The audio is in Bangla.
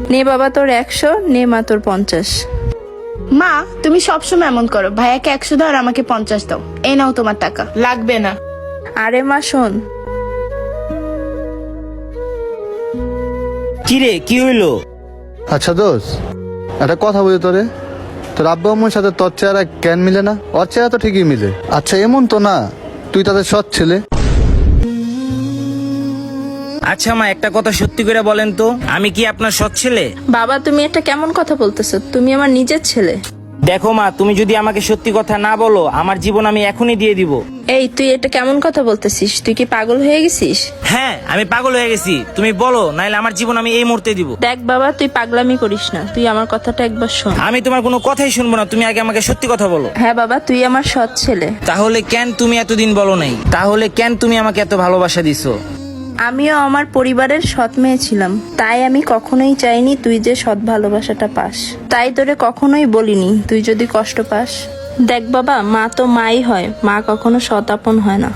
নে বাবা তোর 100, নে মা তোর 50। মা তুমি সবসময় এমন করো, ভাইয়াকে 100 দাও আর আমাকে 50 দাও। এই নাও তোমার টাকা। লাগবে না। আরে মা শোন, কিরে কি হইলো? আচ্ছা দোষ, একটা কথা বলি তোরে, তোর আব্বু আম্মুর সাথে তোর চেহারা কেন মিলে না? ওর চেহারা তো ঠিকই মিলে। আচ্ছা এমন তো না তুই তাদের সৎ ছেলে? আচ্ছা মা, একটা কথা সত্যি করে বলেন তো, আমি কি আপনার সৎ ছেলে? বাবা তুমি এটা কেমন কথা বলতেছো? তুমি আমার নিজের ছেলে। দেখো মা, তুমি যদি আমাকে সত্যি কথা না বলো, আমার জীবন আমি এখনই দিয়ে দিব। এই তুই এটা কেমন কথা বলতেছিস? তুই কি পাগল হয়ে গেছিস? হ্যাঁ, আমি পাগল হয়ে গেছি। তুমি বলো, নাইলে আমার জীবন আমি এই মুহূর্তে দিব। দেখ বাবা তুই পাগলামি করিস না, তুই আমার কথাটা একবার শোন। আমি তোমার কোনো কথাই শুনবো না, তুমি আগে আমাকে সত্যি কথা বলো। হ্যাঁ বাবা তুই আমার সৎ ছেলে। তাহলে কেন তুমি এতদিন বলো নাই? তাহলে কেন তুমি আমাকে এত ভালোবাসা দিছো? আমিও আমার পরিবারের সৎ মেয়ে ছিলাম, তাই আমি কখনোই চাইনি তুই যে সৎ ভালোবাসাটা পাস। তাই তোরে কখনোই বলিনি তুই যদি কষ্ট পাস। দেখ বাবা, মা তো মাই হয়, মা কখনো সৎ আপন হয় না।